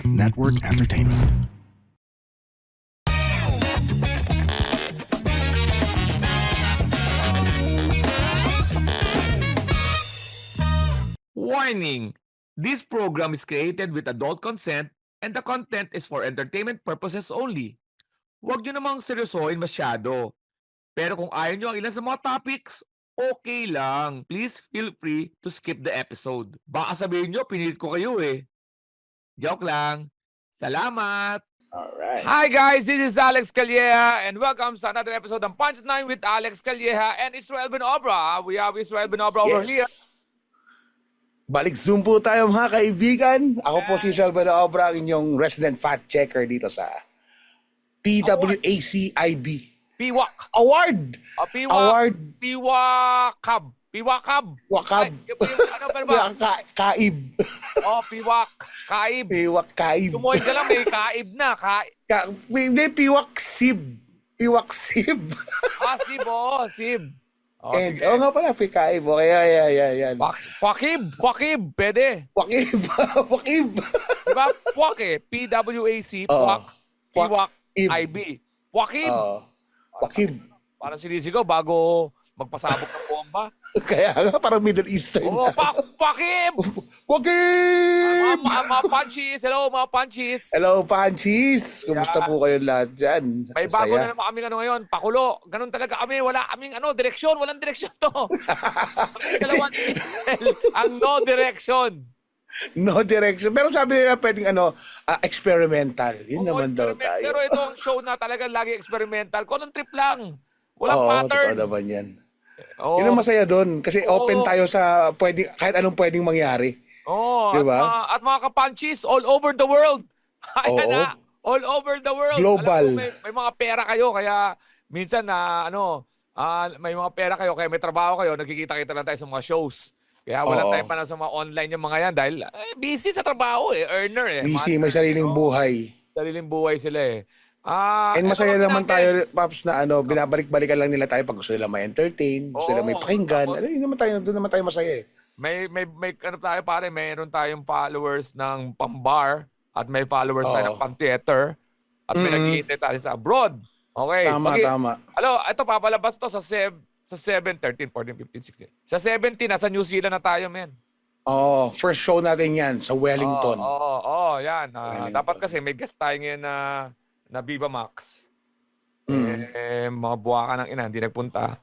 Network Entertainment. Warning! This program is created with adult consent and the content is for entertainment purposes only. Huwag nyo namang seryosohin masyado. Pero kung ayaw nyo ang ilan sa mga topics, okay lang. Please feel free to skip the episode. Baka sabihin nyo, pinilit ko kayo eh. Joke lang. Salamat! Alright. Hi guys, this is Alex Calleja and welcome sa another episode ng Punch 9 with Alex Calleja and Israel Benobra. We have Israel Benobra over here. Balik Zoom po tayo mga kaibigan. Ako po si Israel Benobra, ang inyong resident fact checker dito sa PWACIB Piwak. Award. Award. Piwakab. Piwakab. Wakab. Ano ba ba? Kaib. Oh, piwak. Kaib. Piwak kaib. Tumoy ka lang, may kaib na. Hindi, piwak sib. Piwak sib. Sib, oh, sib. Oh, And, sige. nga pala, kaib. Okay, yan. Fakib. Fakib. Pwede. Wakib. Wakib. Diba? Pwak eh. P-W-A-C. Pwak. Piwak. IB. Wakib. Wakib. Parang sinisigaw bago magpasabog ng bomba. Kaya nga, parang Middle Eastern. Oo, Wakib! Wakib! Mga punchies. Hello, mga punchies. Hello, Panchis! Kumusta po kayo lahat dyan? May bago na naman kami ngayon, pakulo. Ganun talaga kami. Wala kaming direksyon. Walang direksyon to. Dalawang ang no direction. No direction. Pero sabi nila pwedeng experimental. Yun Oo, naman daw experiment. tayo. Pero itong show na talaga lagi experimental. Kung anong trip lang. Walang pattern. Totoo naman yan. Oo. Yun ang masaya doon. Kasi open tayo sa kahit anong pwedeng mangyari. Oo. Diba? At mga kapanchis all over the world. Ayan Oo. na. All over the world. Global. Alam mo, may mga pera kayo. Kaya minsan na may mga pera kayo. Kaya may trabaho kayo. Nagkikita-kita lang tayo sa mga shows. Kaya walang time pa na sa mga online yung mga yan. Dahil busy sa trabaho eh. Earner eh. Busy, may sariling buhay. Sariling buhay sila eh. And masaya naman tayo, Paps, na binabalik-balikan lang nila tayo pag gusto nila ma-entertain, gusto nila may pakinggan. Tapos, Doon naman tayo masaya eh. May tayo pare, mayroon tayong followers ng pang-bar at may followers tayo ng pang-theater at may nag-iintay tayo sa abroad. Okay. Tama. Ito papalabas to sa 7, 13, 14, 15, 16. Sa 17, nasa New Zealand na tayo, men. First show natin yan sa Wellington. Yan. Dapat kasi may guest tayo ngayon na Viva Max. Mga buwaka ng ina, hindi nagpunta.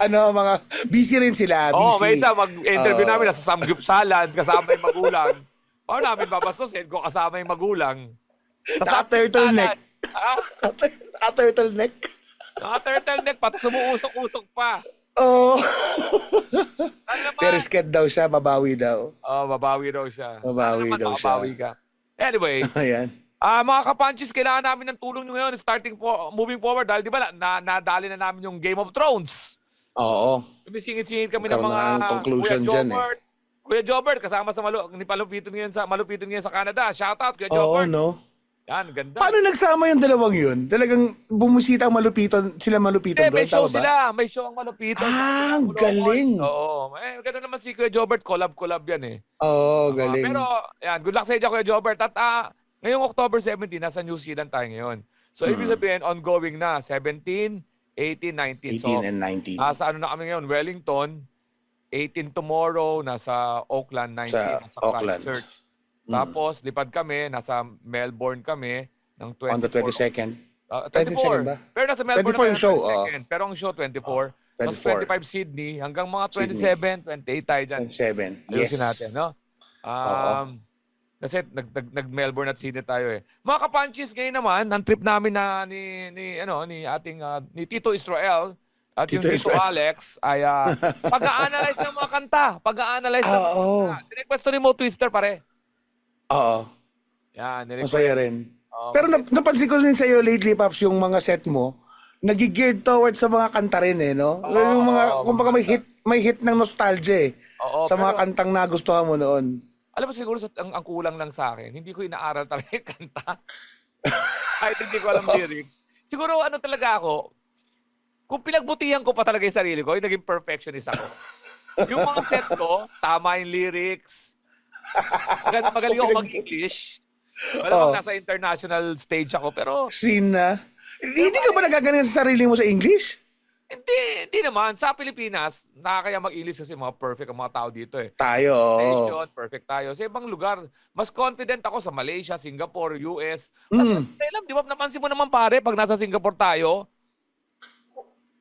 Mga busy rin sila, busy. May isa, mag-interview namin, nasa samgyup salad, kasama yung magulang. Paano namin babastusin kung kasama yung magulang? Naka-turtleneck. Naka-turtleneck. Naka-turtleneck, pati sumuusok-usok pa. Pero scared daw siya, babawi daw. Babawi daw siya. Babawi daw siya. Babawi ka. Anyway, Ayan. mga kapanchis, kailangan namin ng tulong nyo ngayon moving forward dahil di ba nadali na namin yung Game of Thrones. Oo. Sumisingit-singit kami ng Karoon mga na ng conclusion dyan eh. Kuya Jobert, kasama sa Malupiton ngayon sa Canada. Shout out, Kuya Oo, Jobert. no? Yan, ganda. Paano nagsama yung dalawang yun? Talagang bumusita ang Malupiton, sila Malupiton doon, May show tama ba? sila. May show ang Malupiton. Ang galing. Oo. Gano'n naman si Kuya Jobert. Collab yan eh. Oo, galing. Pero, yan, good luck sa inyo, Kuya Jobert. At ngayong October 17, nasa New Zealand tayo ngayon. So, ibig sabihin, ongoing na. 17, 18, 19. 18 and 19. Nasa na kami ngayon? Wellington. 18 tomorrow. Nasa Auckland. 19. Nasa Auckland. Christchurch. Tapos, lipad kami. Nasa Melbourne kami. Ng 24. On the 22nd. 24. ba? Pero nasa Melbourne 24 yung show. 22nd. Pero ang show, 24. Tapos 25 Sydney. Hanggang mga 27, 28 tayo dyan. 27. Yes. Ayusin natin, no? Kasi nag-Melbourne at Sydney tayo eh. Mga kapanchis, ngayon naman, ang trip namin na ni Tito Israel at Tito yung Tito Israel. Alex ay pag-a-analyze ng mga kanta. Pag-a-analyze ng mga kanta. Nirequest to ni Mo Twister, pare. Oo. Yan, Masaya rin. Pero napansin ko rin sa iyo lately, Paps, yung mga set mo, nag-geared towards sa mga kanta rin eh, no? Yung mga, kumbaga may hit ng nostalgia eh. Sa mga kantang nagustuhan mo noon. Alam mo siguro ang kulang lang sa akin, hindi ko inaaral talaga yung kanta. Kahit hindi ko alam lyrics. Siguro talaga ako, kung pinagbutihan ko pa talaga yung sarili ko, yung naging perfectionist ako. Yung mga set ko, tama yung lyrics, Magaling ako mag-English. Malamang nasa international stage ako, pero Sina? Hindi ka ba nagagaling sa sarili mo sa English? hindi naman. Sa Pilipinas, nakakaya mag-English kasi mga perfect ang mga tao dito eh. Tayo. Nation, perfect tayo. Sa ibang lugar, mas confident ako sa Malaysia, Singapore, US. Mas alam, di ba, napansin mo naman pare, pag nasa Singapore tayo,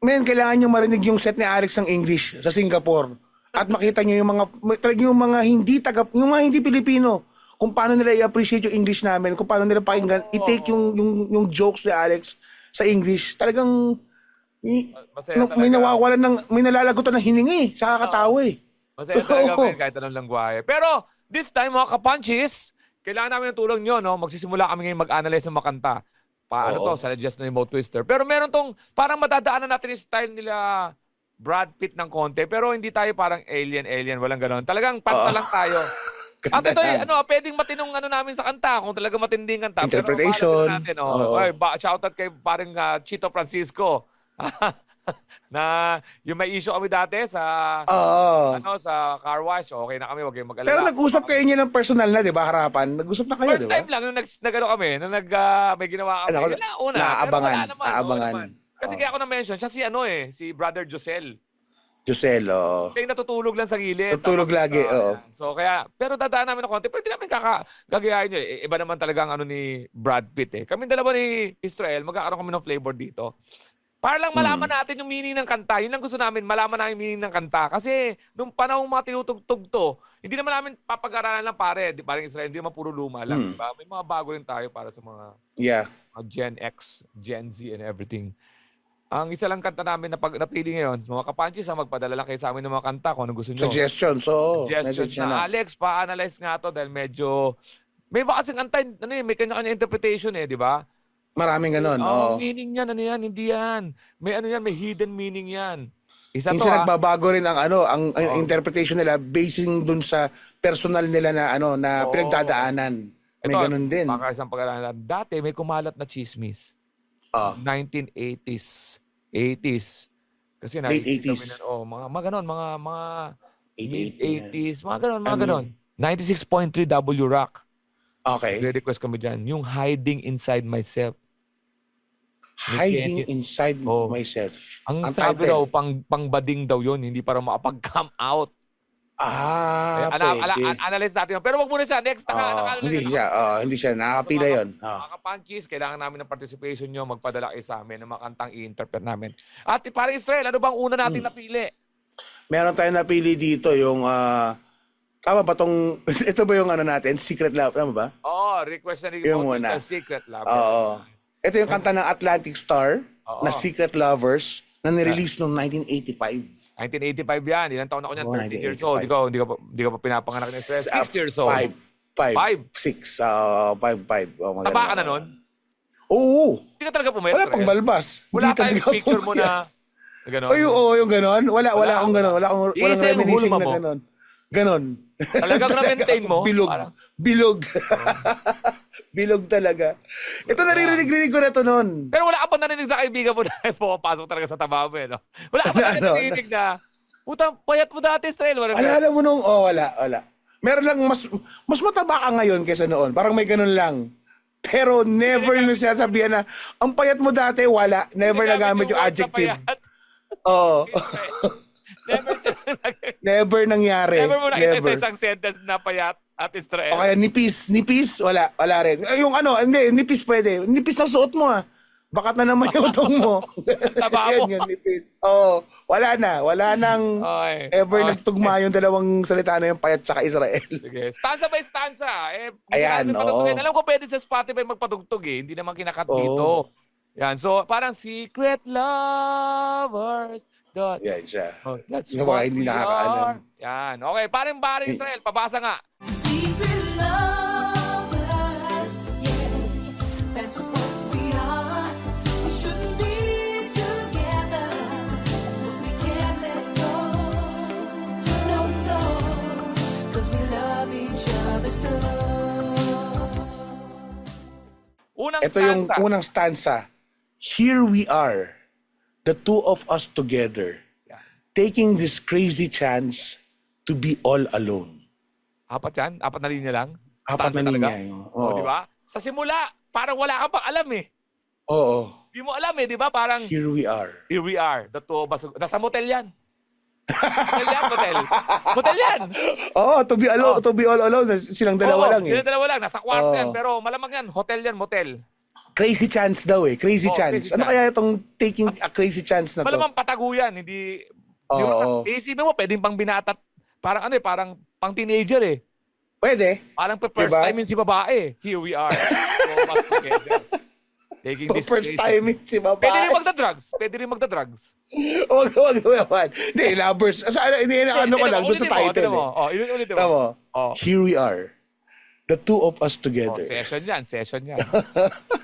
Men, kailangan nyo marinig yung set ni Alex ng English sa Singapore. At makita nyo yung mga hindi Pilipino, kung paano nila i-appreciate yung English namin, kung paano nila pakinggan, i-take yung jokes ni Alex sa English. Talagang masaya may talaga. may nalalagutan ng hiningi sa kakatawa eh. Masaya talaga men, kahit anong langwahe. Pero this time mga kapunches, kailangan namin ng tulong nyo. No? Magsisimula kami ngayon mag-analyze ng makanta. Paano to? Suggest na yung Mo Twister. Pero meron tong, parang madadaanan natin yung style nila Brad Pitt ng konti. Pero hindi tayo parang alien. Walang ganon. Talagang panta lang tayo. At ito pwedeng matinong namin sa kanta. Kung talaga matinding kanta. Interpretation. Pero natin, shoutout kay parang Chito Francisco. Na yung may issue kami dati sa sa car wash, okay na kami, wag kayong mag-alala. Pero nag-usap kayo niya ng personal na, 'di ba, harapan? Nag-usap na kayo, 'di ba? First time lang nung kami, nung may ginawa kami. Naabangan. Kasi kaya ako na-mention, siya si Brother Josel. Josel, Kaya natutulog lang sa gilid. Natutulog lagi, So kaya, pero dadaan namin ng konti. Pwede namin gagayahin nyo. Iba naman talaga ang ni Brad Pitt eh. Kaming dalawa ni Israel, magkakaroon kami ng flavor dito. Para lang malaman natin yung meaning ng kanta. Yun lang gusto namin, malaman namin yung meaning ng kanta. Kasi nung panahon mga tinutugtog to, hindi naman namin papag-aralan lang pare. Parang Israel, hindi naman puro luma lang. Diba? May mga bago rin tayo para sa mga Gen X, Gen Z and everything. Ang isa lang kanta namin na napili ngayon, mga kapanchis, magpadala lang kayo sa amin ng mga kanta kung ano gusto nyo. Suggestions, Suggestions na. Alex, pa-analyze nga to dahil medyo, may ba kasing kanta, may kanya-kanya interpretation di ba? Maraming ganon. Meaning yan, hindi yan. May may hidden meaning yan. Minsan nagbabago rin ang interpretation nila basing dun sa personal nila na pinagdadaanan. May ganun din. Baka isang pag-aaralan. Dati may kumalat na chismis. 1980s. 80s. Kasi late 80s. Mga ganon, mga mid-80s, mga ganon. 96.3 W Rock. Okay. Request kami dyan. Yung Hiding Inside Myself. Hiding Inside Myself. Ang sabi daw, pangbading daw yun, hindi para makapag-come out. Pwede. Analyze natin yun. Pero wag muna siya. Next, hindi siya. Nakapila yun. Mga kapunchies, kailangan namin ng participation nyo. Magpadala kayo sa amin ng mga kantang i-interpret namin. At parang Israel, ano bang una natin napili? Meron tayong napili dito yung tama ba tong ito ba yung natin? Secret Love, tama ba? Request na yung una. Secret Love. Ito yung kanta ng Atlantic Star na Secret Lovers na nirelease noong 1985. 1985 yan. Ilang taon ako niyan? 13 years old. Hindi ka pa pinapanganak ni Stress. 6 years old. 5. Taba ka na nun? Oo. Hindi ka talaga pumayat. Wala pang balbas. Wala tayong picture mo na gano'n. Yung gano'n. Wala akong gano'n. Walang reminiscing na gano'n. Ganon. Talagang na-maintain mo? Bilog. Bilog talaga. Ito naririnig ko na to noon. Pero wala ka pa narinig na kaibigan mo na pumapasok talaga sa taba mo no? Wala ka pa narinig na, putang payat mo dati, Strel. Alala mo nung, wala. Meron lang, mas mataba ka ngayon kaysa noon. Parang may ganun lang. Pero never yung sinasabihan na, ang payat mo dati, wala. Never nagamit yung adjective. Never nangyari. Never mo nakita sa isang sentence na payat at Israel. O kaya nipis, wala rin. Yung nipis pwede. Nipis na suot mo Bakat na naman yung utong mo. Taba mo. Yan, nipis. Wala nang ever nagtugma yung dalawang salita na yung payat tsaka Israel. Sige. Stanza by stanza. Ayan, Alam ko pwede sa Spotify magpatugtog Hindi naman kinakat dito. Yan. So, parang Secret Lovers. Yan siya. That's what hindi we nakakaalam. are. Yan. Okay. Parang Israel. Pabasa nga. Secret lovers, that's what we are. We shouldn't be together, but we can't let go. No, 'cause we love each other so. Ito yung unang stanza. Here we are, the two of us together, taking this crazy chance to be all alone. Apat yan? Apat na linya lang? Apat na Stanza talaga? linya. Oh, Oo. di ba? Sa simula, parang wala ka pang alam eh. Oo. Di mo alam eh, di ba? Parang, Here we are. here we are, the two of us. Nasa motel yan. Motel yan, motel. Motel yan. Oo, to be all alone. Silang dalawa lang eh. Sila dalawa lang. Nasa kwarto Oo. yan. Pero malamang yan, hotel yan, motel. Crazy chance daw eh. Crazy Oo, chance. crazy Ano chance. kaya itong taking a crazy chance na to? Malamang patago yan. Hindi Oo. isipin mo, pwedeng pang binata. Parang ano eh, parang pang teenager eh. Pwede. Parang first Diba? time yun si babae. Here we are. So much together. Taking this First crazy- time si Pwede rin babae. magda-drugs. Pwede rin magda-drugs. Wag. Hindi, lovers. Hindi, ano ko lang, doon sa title eh. Oh, ulitin mo. Tama. Oh. Here we are. The two of us Oh, together. session yan.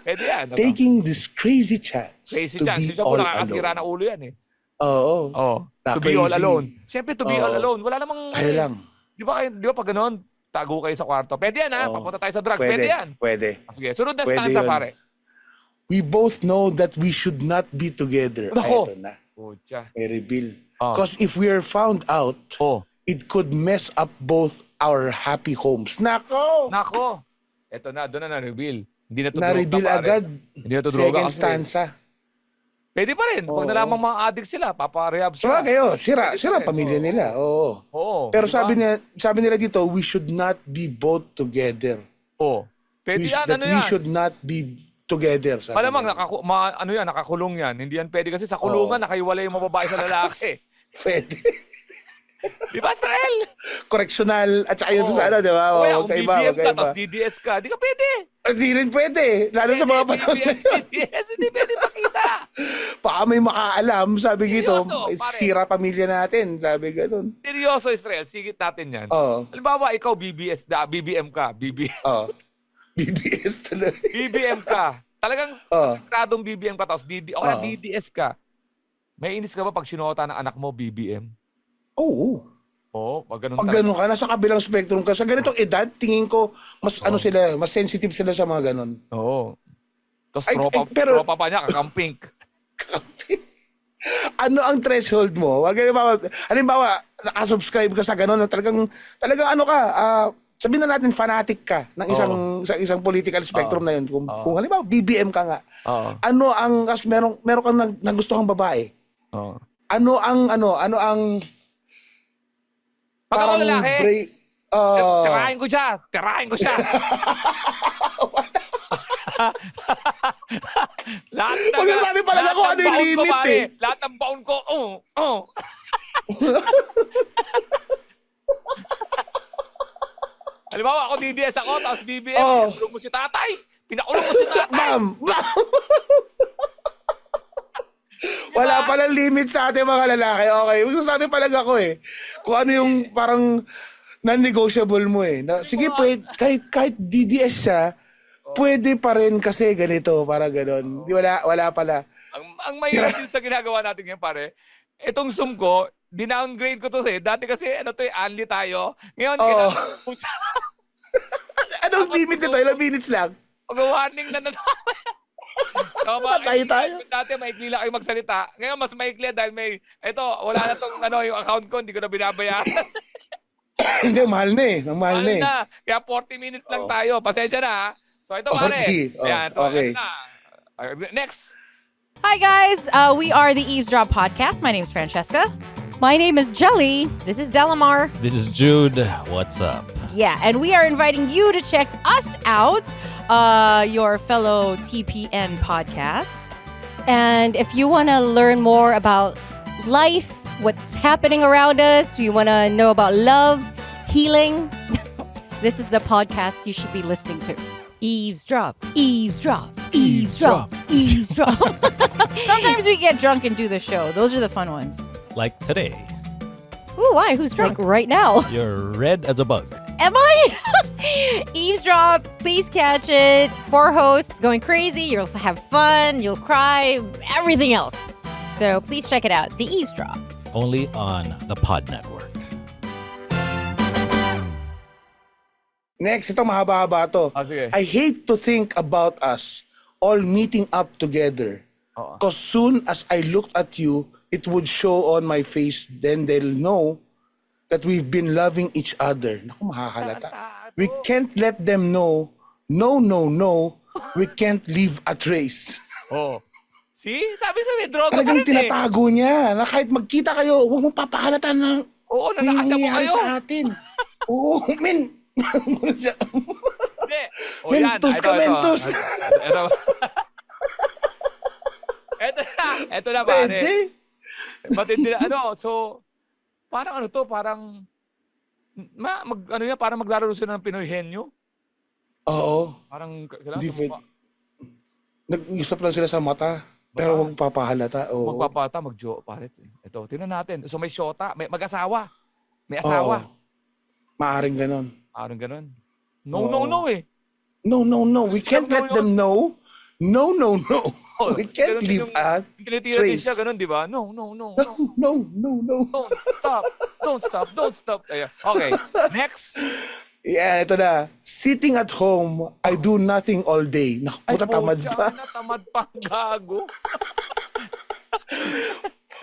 Pwede yan. Ano? Taking this crazy chance Crazy to chance. be Siya po all nakakasira alone. ng ulo yan eh. Oo. Oh. Na To be all crazy. alone. Siyempre, to be Oo. all alone. Wala namang... Tayo lang. Di ba pag gano'n, tago kayo sa kwarto. Pwede yan ha. Oo. Papunta tayo sa drugs. Pwede yan. Pwede. Ah, sige, sunod na Pwede stanza yun. pare. We both know that we should not be together. Nako. Ay, ito na. Pucha. May reveal. Oh. Because if we are found out, Oh. it could mess up both our happy homes. Nako! Nako. Eto na, doon na na-reveal. Hindi na to droga, Na-reveal pare. agad. Hindi na to droga Second kasi. stanza. Pwede pa rin. Pag Oo. nalamang mga addict sila, paparehab So, sila. kayo, sira Pwede pamilya rin. nila. Oo. Oo. Pero di ba? sabi nila dito, we should not be both together. Oo. Pwede yan, That ano we yan. should not be together. sabi Malamang, nila. ano yan, nakakulong yan. Hindi yan pwede kasi sa kulungan, nakaiwalay yung mga babae sa lalaki. Pwede. Di ba, Strael? Correctional at saka yun Oo. sa ano, di ba? O kaya, Huwag kung kaiba, BBM huwag ka, kaiba. tapos DDS ka, di ka pwede. Hindi rin pwede. Lalo sa mga panahon na BBM, yun. DDS, hindi pwede makita. Baka may makaalam, sabi dito, Seryoso, pare. sira pamilya natin, sabi gano'n. Seryoso, Strael, sigit natin yan. Oo. Halimbawa, ikaw BBM ka, BBS. Oo. BBS tuloy. BBM ka. Talagang Oo. sakradong BBM ka, tapos o kaya Oo. DDS ka. May inis ka ba pag sinota ng anak mo BBM? Oo. Oo, pag ganun Pag talaga. gano'n ka, nasa kabilang spectrum ka. Sa ganitong edad, tingin ko, mas ano sila, mas sensitive sila sa mga gano'n. Oo. Tapos Ay, tropa pa niya, kakampink. Ano ang threshold mo? Halimbawa, nakasubscribe ka sa gano'n, na talagang ano ka, sabihin na natin fanatic ka ng isang political spectrum na yun. Kung halimbawa, BBM ka nga. Oo. Ano ang, kas meron kang nagustuhang babae? Oo. Ano ang Pag ako lalaki, tirahin ko siya. Lahat na, Huwag yung sabi pala lahat ako, ng ano yung baon ko, limit pare. eh. Lahat ng baon ko, Halimbawa, ako DDS ako, tapos BBM, pinakulong mo si tatay. Ma'am! Wala palang limit sa ating mga lalaki. Okay, magsasabi palang ako eh. Kung ano yung parang non-negotiable mo eh. Sige, pwede, kahit DDS siya, pwede pa rin kasi ganito, para ganon. Wala pala. Ang mahirap din sa ginagawa natin ngayon, pare, itong Zoom ko, dinowngrade ko to dati kasi unli tayo. Ngayon, Anong limit nito? Ilang minutes lang? Pag-warning na naman. Patay tayo. Dati maikli lang kayo magsalita. Ngayon, mas maikli dahil wala na tong yung account ko, hindi ko na binabayaran. Hindi, mahal na eh. Ang mahal na eh. Kaya 40 minutes lang tayo. Pasensya na ha. So ito pare. 40. Ayan, Okay. Next. Hi, guys. We are the Eavesdrop Podcast. My name is Francesca. My name is Jelly. This is Delamar. This is Jude. What's up? Yeah, and we are inviting you to check us out, your fellow TPN podcast. And if you want to learn more about life, what's happening around us, you want to know about love, healing, this is the podcast you should be listening to. Eavesdrop, eavesdrop, eavesdrop, eavesdrop. Sometimes we get drunk and do the show. Those are the fun ones. Like today, Ooh, why? Who's drunk? Like right now. you're red as a bug. Am I? Eavesdrop, please catch it. 4 hosts going crazy. You'll have fun. You'll cry. Everything else. So please check it out. The Eavesdrop. Only on the Pod Network. Next, ito mahaba-haba to. Sige. I hate to think about us all meeting up together. Because soon as I looked at you, it would show on my face. Then they'll know that we've been loving each other. Naku, mahahalata. We can't let them know. No, no, no. We can't leave a trace. Oh. See? Sabi sa may droga pa Talagang rin eh. tinatago niya na kahit magkita kayo, huwag mong papahalata na Oo, may nanakasya mo nangyayari kayo. sa atin. Oo, men. Hindi. O yan. Mentos ka, mentos. Ito. Ito na pare. Pwede. Matindi na, so, parang parang, parang maglalaro sila ng Pinoy henyo. Oo. Parang, Hindi pwede. Nag-iusap lang sila sa mata. Pero huwag papahalata. Oo. Magpapata, pare. Ito, tingnan natin. So may syota, may mag-asawa. May asawa. Oo. Maaring ganon. Parang ganun. No eh. No, no, no. We can't let them know. No, no, no. Oh, We can't ganun din leave yung a tinitira din trace. siya, ganun, di ba? No. No, no, no, no. Don't stop. Ayan. Okay, next. Yeah, ito na. Sitting at home, I do nothing all day. Naku, puta, tamad pa. Tamad pa, gago.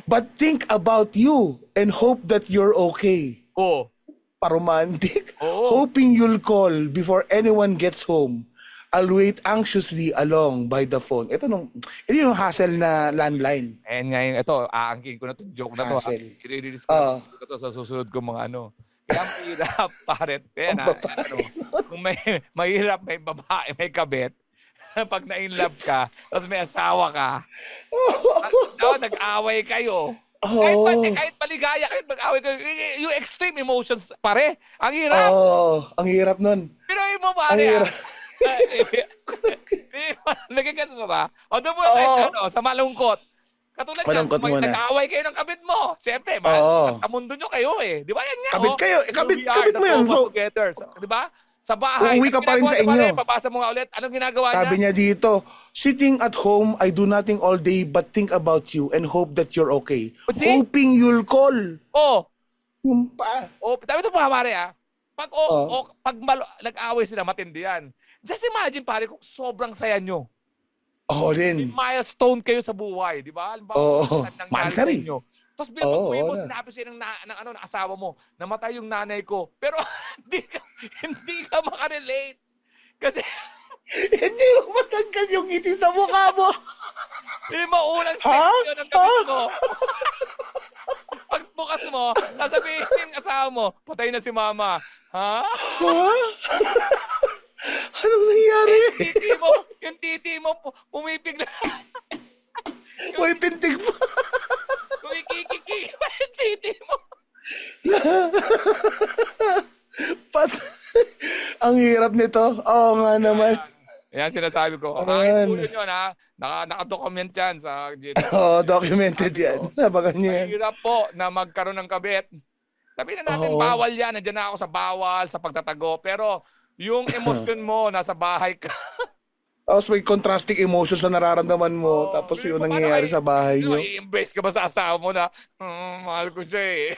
But think about you and hope that you're okay. Oh, Paromantic. Oo. Hoping you'll call before anyone gets home. I'll wait anxiously along by the phone. Ito yung hassle na landline. and ngayon, ito, aangkin ko na itong joke na to. Hassle. I-release ko na ito sa susunod ko mga Kaya ang hirap, pare. Kung mahirap, may babae, may kabit, pag na-inlove ka, tapos may asawa ka, nag-away kayo. Kahit maligaya, kahit mag-away kayo, yung extreme emotions, pare, ang hirap. Ang hirap nun. Pero mo, pare, Ang hirap. Nagigets mo ba? O doon mo, sa malungkot. Katulad Malungkot yan, muna. nag-aaway kayo ng kabit mo. Siyempre, sa mundo nyo kayo eh. Di ba yan nga? Kabit kayo. We are Kabit the mo yun. two of us together. Di ba? Sa bahay. Uuwi ka pa rin sa ginagawa niya, inyo. Papasa mo nga ulit. Anong ginagawa niya? Sabi niya dito, sitting at home, I do nothing all day but think about you and hope that you're okay. See? Hoping you'll call. Oh. Yung pa. Sabi ito pa, pare ah. Pag nag-aaway sila, matindi yan. Just imagine, pare, kung sobrang saya nyo. Din. Milestone kayo sa buhay, di ba? Mansari. Tapos pinapag-uwi mo, sinabi siya ng asawa mo, namatay yung nanay ko. Pero hindi ka makarelate. Kasi Hindi mo matanggal yung ngiti sa mukha mo. hindi maulang section ng kapit mo. Pag bukas mo, sasabihin yung asawa mo, patay na si mama. Ha? Anong nangyari? Yung titi mo, pumipig na. May pintig pa. Kumikikiki pa yung titi mo. Ang hirap nito. Oo nga naman. Yan sinasabi ko. Ayan. Kahit po yun ha. Naka-document yan sa Documented yan. Nabagan niya yan. Mahirap po na magkaroon ng kabit. Sabihin na natin, bawal yan. Nandiyan na ako sa bawal, sa pagtatago. Pero yung emosyon mo, nasa bahay ka. Tapos may contrasting emotions na nararamdaman mo. Tapos yung nangyayari sa bahay niyo. I-embrace ka ba sa asawa mo na, mahal ko siya eh.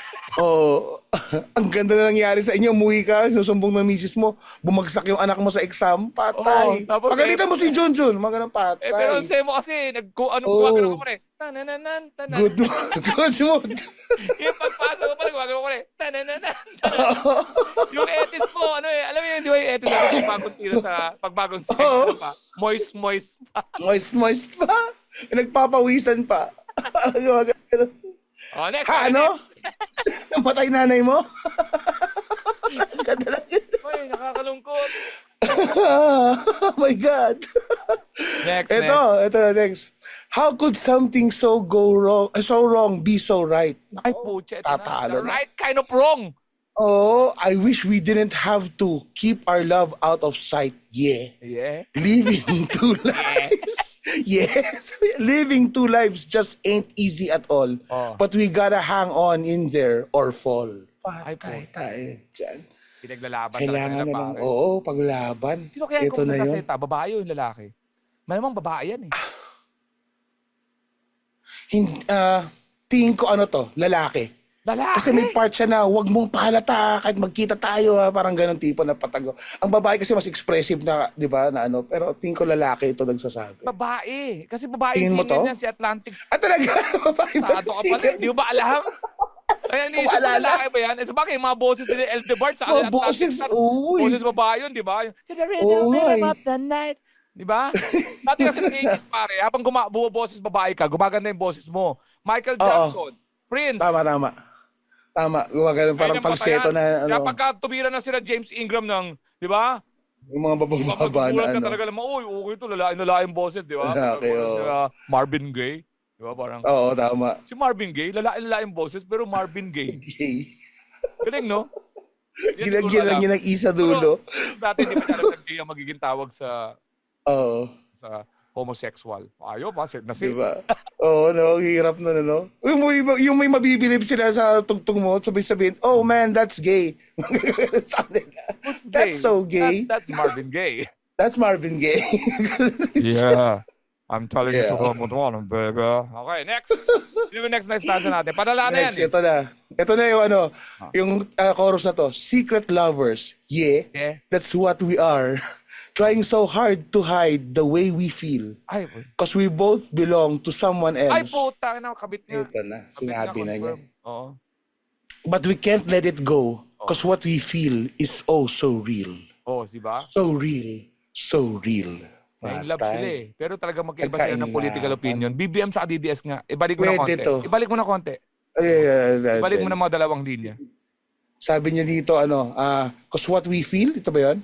Ang ganda na nangyari sa inyo. Umuwi ka, sinusumbong ng misis mo. Bumagsak yung anak mo sa exam. Patay. Tapos Pagalitan mo si Junjun. Magandang patay. Pero sa'yo mo kasi, gumagano ko rin. Good mood. Yung pagpasa ko pala, gumagano ko rin. Yung etis mo, alam mo yun, di ba yung etis na pagbagong tira sa pagbagong sex, pa? Moist pa. Moist pa. Nagpapawisan pa. Next. Namatay nanay mo? Ang ganda lang yun. Uy, nakakalungkot. Oh my God. Next. Next. How could something so wrong be so right? Ay, pucha. Tatalo The na. right kind of wrong. I wish we didn't have to keep our love out of sight. Yeah. Living two lives. Yes. Living two lives just ain't easy at all. But we gotta hang on in there or fall. Patay tayo dyan. Pinaglalaban Kailangan na lang. Paglaban. Sino kaya Ito kung na yun. nagkaseta? Babae o yung lalaki? Malamang babae yan eh. Tingin ko lalaki. Lalaki? Kasi may part siya na wag mong pahalata kahit magkita tayo parang ganun tipo na patago. Ang babae kasi mas expressive na, 'di ba, na pero tingin ko lalaki ito nagsasabi. Babae. Kasi babae Tingin mo singer to? yan si Atlantic. Talaga babae ba? Tato ka pala. Di mo ba alam? Ay, iniisip ko maalala. lalaki ba yan? Sa bagay, yung mga boses nila, Eldebart sa Mga boses, uy. boses babae yun, di ba? Yung, to the Oo, rhythm eh. of the night. Di ba? Dati kasi nag-80s pare, habang boses babae ka, gumaganda yung boses mo. Michael Jackson, Prince. Tama. Gumagano parang Ayun ang falsetto patayan. na Kaya ano. pagka tumira na sila James Ingram ng, di ba? Yung mga bababa Magugulat na ka ano. talaga naman, uy, okay ito, lalaking boses, di ba? Lalaki, Parang oo. sila Marvin Gaye. Di ba? Parang, Oo, tama. si Marvin Gaye, lalaking boses, pero Marvin Gaye. Galing, no? Yan siguro Ginagyan lang alam. yun ng isa dulo. Dati hindi pa alam na gay ang magiging tawag sa Oo. homosexual. Ayaw, Di ba? Oo, no? Hirap na, no? Yung may mabibilib sila sa tugtog mo, sabihin, oh man, that's gay. Sabi nila, that's so gay. That's Marvin Gaye. That's Marvin Gaye. Yeah. I'm telling Yeah. you to come on, baby. Okay, next. Sino yung next stanza natin? Padala na yan. Next, ito na. Ito na yung ano, yung chorus na to. Secret lovers, yeah, that's what we are. Trying so hard to hide the way we feel. Ay, Because we both belong to someone ay else. puta na, kabit niya. Ito na, Kabit sinabi na niya. confirm. Oo. But we can't let it go. Because what we feel is oh so real. Oh, di ba? So real. So real. In love Patay. sila eh. Pero talaga magkaiba sila ng Magkainlaban. political opinion. BBM sa DDS nga. Ibalik mo na Pwede konti. to. Ibalik mo na konti. Ibalik mo na mga dalawang linya. Sabi niya dito, ano, because what we feel, ito ba yun?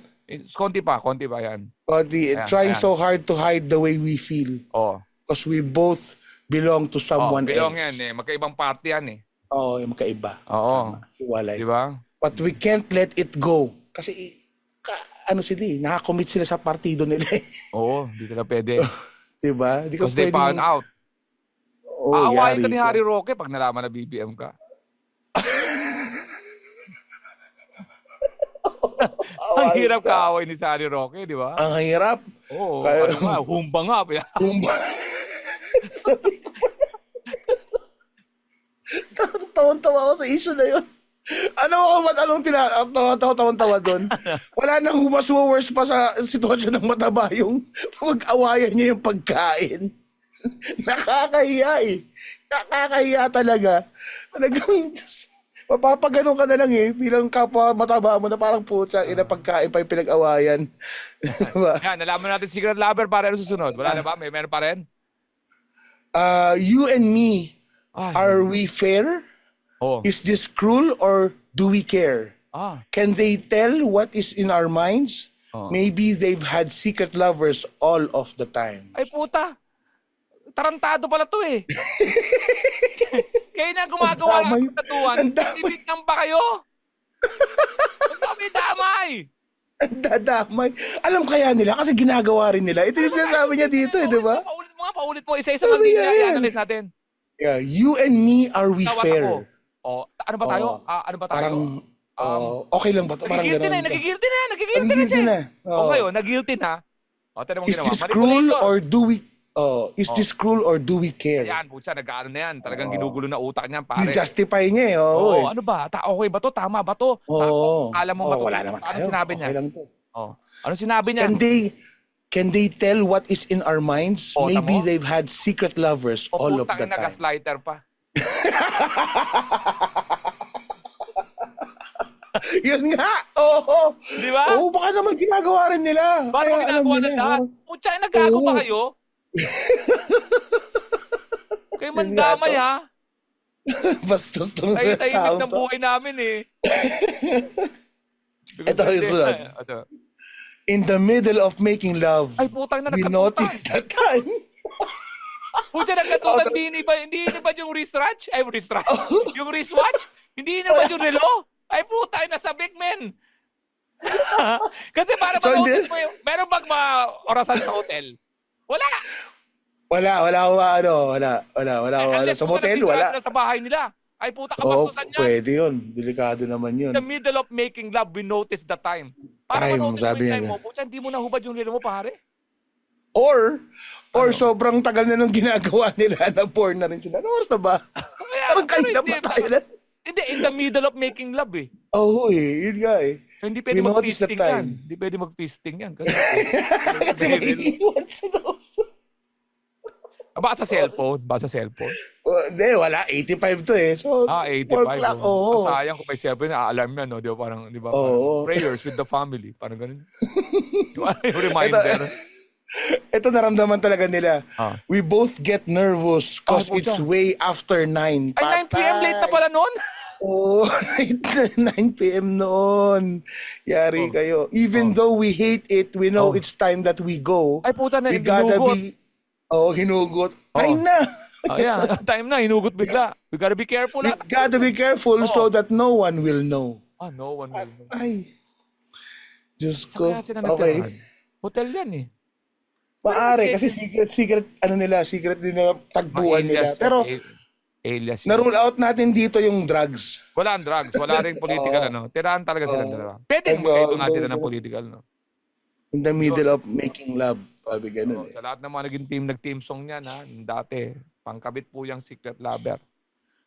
Konti pa yan. Ayan, trying so hard to hide the way we feel. Oh. Because we both belong to someone Bilong else. yan eh. Magkaibang party yan eh. Oo, yung magkaiba. Oo. Hiwalay. Di ba? But we can't let it go. Kasi, ano sila eh, nakakommit sila sa partido nila eh. Oo, hindi ka pwede. Diba? Di ka Because they found out. Oh, Aawain ka yari ni Harry Roque pag nalaman na BBM ka. Ang hirap kaaway ni Harry Roque, di ba? Ang hirap. Oo. Kaya- Ano nga, humbang nga. Sabi ko pa. Tawan-tawa ako sa issue na yun. Anong tawa doon? Wala nang mas worse pa sa sitwasyon ng mataba yung mag-awayan niya yung pagkain. Nakakahiya eh. Nakakahiya talaga. Talagang mapapaganon ka na lang eh. Bilang kapwa mataba mo na parang putsa, pagkain pa yung pinag-awayan. Diba? Yan, nalaman natin secret lover para ano susunod. Wala na ba? Meron pa rin? You and me, Ay. are we fair? Oh. Is this cruel or do we care? Can they tell what is in our minds? Maybe they've had secret lovers all of the time. Ay puta. Tarantado pala to eh. Kayo na gumagawa Ang damay. ng tatuan. Ang damay. Ibignan ba kayo? Ang damay. Ang dadamay. Alam kaya nila kasi ginagawa rin nila. Ito yung sinasabi niya dito eh, di ba? Paulit mo. Isa-isa lang din Ano yan? i-analyze natin. Yeah, you and me, are we Tawat fair? ako. Ano ba tayo? Ano ba tayo? Parang, okay lang ba? Parang Nagigilty gano'n. na. Nagigilty na siya. Nagigilty na. O ngayon, nagigilty na. O, tignan mo Is ginawa. this cruel or do we, is this cruel or do we care? Ayan, putya, nag-ano na yan. Talagang ginugulo na utak niyan, pare. I-justify niya eh. Oo, eh. Ano ba? Okay ba to? Tama ba to? Alam mo ba to? Wala naman tayo. Ano sinabi niya? Okay lang to. Ano sinabi niya? Can they tell what is in our minds? Maybe tamo? they've had secret lovers all of the Putang na time. gaslighter pa. Yun nga. Oo. Di ba? Oo, baka naman ginagawa rin nila. Paano Kaya mo alam ginagawa nila, ng lahat? oo. Putya, naggago Oo. ba kayo? Kayo Yun nga mandamay to. ha? Bastos tong Tahimik taong ng to. buhay namin eh. Ito yung sunod. Ito. In the middle of making love, Ay, putang na we nagkatutan. noticed that time. Putya, nagkatutan. Hindi ba yung wristwatch? Ay, wristwatch. Yung wristwatch? Hindi na ba yung relo? Ay, putang, nasabik, men. Kasi para So, ma-notice hindi- mo yung, meron bang mga orasan sa hotel? Wala. Wala. Unless Sa kung motel, nagtitira wala. sila sa bahay nila. Ay, puta, Oo, kabastusan yan. pwede yun. Delikado naman yun. In the middle of making love, we notice the time. Para Time, ma-notice mo sabi yung niya. time mo, putya, hindi mo nahubad yung relo mo, pare. Or Ano? sobrang tagal na nung ginagawa nila na porn na rin sila. Ano oras na ba? Kaya, Parang pero kanina hindi, ba tayo na? Hindi, in the middle of making love eh. Oo yun nga eh. Hindi pwede We notice the mag-fisting yan. time. Hindi pwede mag-fisting yan. Kasi, Kasi mag-iiwan sila. Baka sa cellphone. Baka sa cellphone. Hindi, wala. 85 to eh. So, 85. 4 o'clock. Oo. Sayang kung may cellphone, alarm yan, no? Di ba? Parang, di ba? Oo. Parang prayers with the family. Parang ganun. Yung reminder. Ito naramdaman talaga nila. Ah. We both get nervous because puta. it's way after 9. Ay, 9 p.m. late na pala noon. Oo, 9 p.m. noon. Yari kayo. Even though we hate it, we know it's time that we go. Ay, puta na, We gotta hinugot. be... hinugot. Time na! Yeah, time na, hinugot bigla. We gotta be careful. We gotta be careful so that no one will know. No one will know. Ay. Diyos ko. Kaya sila Okay. natirahan. Hotel yan eh. Maari, kasi secret nila, tagpuan nila. Pero, alias. na-rule out natin dito yung drugs. Wala ang drugs, wala rin political, ano. Tirahan talaga sila dalawa. Pwede magkaito nga sila ng political, no. In the middle of making love. Sabi ganun eh. Sa lahat ng mga nag-team song niyan, ha, dati, pangkabit po yung secret lover.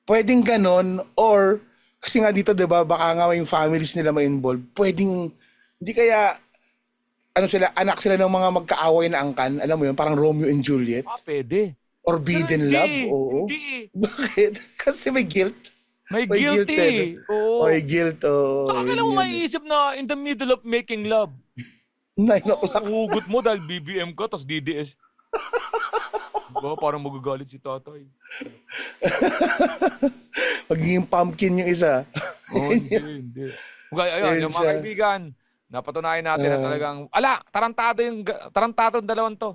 Pwedeng ganon, or, kasi nga dito, diba, baka nga yung families nila ma-involve, pwedeng, hindi kaya, anak sila ng mga magkaaway na angkan, alam mo yun, parang Romeo and Juliet, Pwede. Forbidden Pero Love, oo. Hindi. Bakit? Kasi may guilt. May guilt guilty. Oo. May guilt, oo. Saka lang mo maiisip na in the middle of making love. 9 o'clock. Hugot mo dahil BBM ka, tapos DDS. Diba? Parang magagalit si tatay. Magiging pumpkin yung isa. Hindi. Ayun, yung mga kaibigan, napatunayan natin na talagang, tarantado yung dalawang to.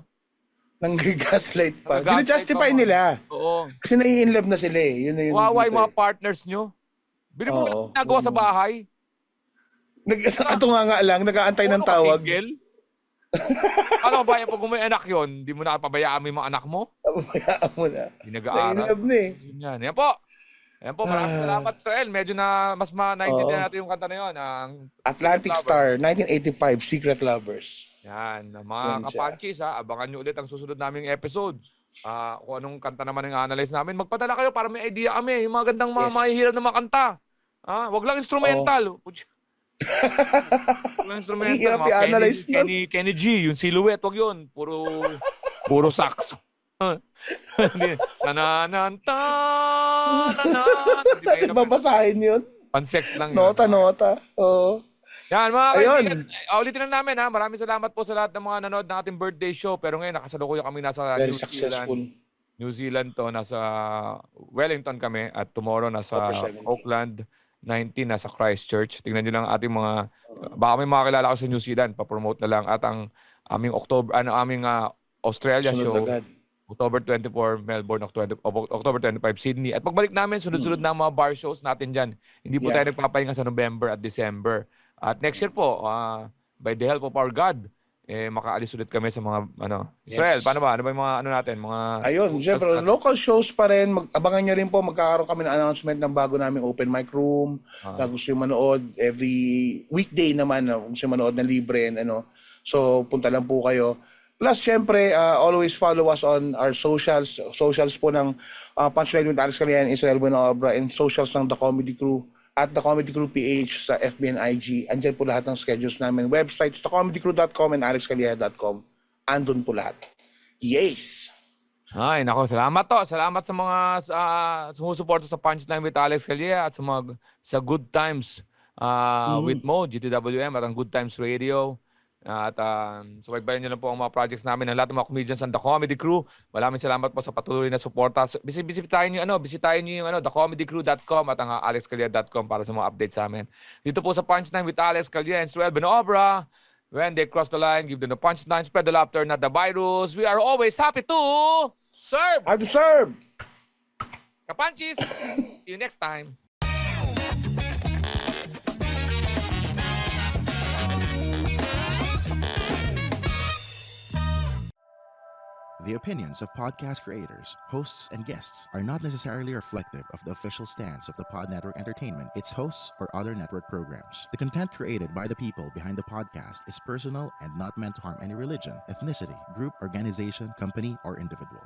Nang-gaslight pa. Nang-gaslight Gina-justify pa, nila. Oo. Kasi nai-inlove na sila eh. Yun na yun. Wawa dito yung mga eh. partners nyo. Bili mo Oo. lang ginagawa sa bahay. Nakatunganga lang, nag-aantay ng tawag. Single? Ano ba yan? Pag may anak yun, hindi mo na pabayaan mo yung mga anak mo? Pabayaan mo na. Hindi nag-aaral. Nai-inlove na eh. Yun yan. Yan po. Yan po. Maraming salamat, Israel. Medyo na mas naintindihan natin yung kanta na yun. Ang Atlantic Secret Lover. Star, 1985, Secret Lovers. Yan. Mga Yan siya. kapanchis, abangan nyo ulit ang susunod naming episode. Kung anong kanta naman yung analyze namin. Magpadala kayo para may idea kami. Yung mga gandang mga Yes. mahihirap na mga kanta. Wag lang instrumental. Wag lang instrumental. Mahirap Mga i-analyze nun. Kenny G, yung silhouette. Wag yun. Puro sax. Bakit babasahin yun? Pansex lang yun. Nota. Oo. Yan, mga Ayun. kaibigan. Ulitin na namin, ha. Maraming salamat po sa lahat ng mga nanood ng ating birthday show. Pero ngayon, nakasalukuyan kami nasa Very New successful. Zealand. New Zealand to, nasa Wellington kami. At tomorrow, nasa Upper 70. Auckland. 19, nasa Christchurch. Tingnan nyo lang ating mga, baka may mga kilala ko sa New Zealand, pa-promote na lang. At ang aming Australia Sunod show, agad. October 24, Melbourne, October 25, Sydney. At pagbalik namin, sunod-sunod na ang mga bar shows natin dyan. Hindi po tayo nagpapahinga sa November at December. At next year po, by the help of our God, makaalis ulit kami sa mga, Israel, paano ba? Ano ba yung mga, natin? Mga Ayun, syempre, local shows pa rin. Abangan nyo rin po, magkakaroon kami ng announcement ng bago naming open mic room. Na gusto yung manood every weekday naman, kung gusto yung manood na libre. So, punta lang po kayo. Plus, syempre, always follow us on our socials. Socials po ng Punchline with Alex Calian, Israel Buenobra, and socials ng The Comedy Crew at The Comedy Crew PH sa FB and IG. Andyan po lahat ng schedules namin. Websites, thecomedycrew.com and alexcalian.com. Andun po lahat. Yes! Ay, nako, salamat to. Salamat sa mga sumusuporta sa Punchline with Alex Calia at sa Good Times with Mo, GTWM at ang Good Times Radio. At subaybayan nyo lang po ang mga projects namin ng lahat ng mga comedians and The Comedy Crew. Maraming salamat po sa patuloy na suporta. Bisitahin nyo yung thecomedycrew.com at ang alexcalia.com para sa mga updates sa amin. Dito po sa Punchline with Alex Calia and Israel Buenobra. When they cross the line, give them the punchline, spread the laughter, not the virus. We are always happy to serve. I deserve! Kapanchis! See you next time. The opinions of podcast creators, hosts, and guests are not necessarily reflective of the official stance of the Pod Network Entertainment, its hosts, or other network programs. The content created by the people behind the podcast is personal and not meant to harm any religion, ethnicity, group, organization, company, or individual.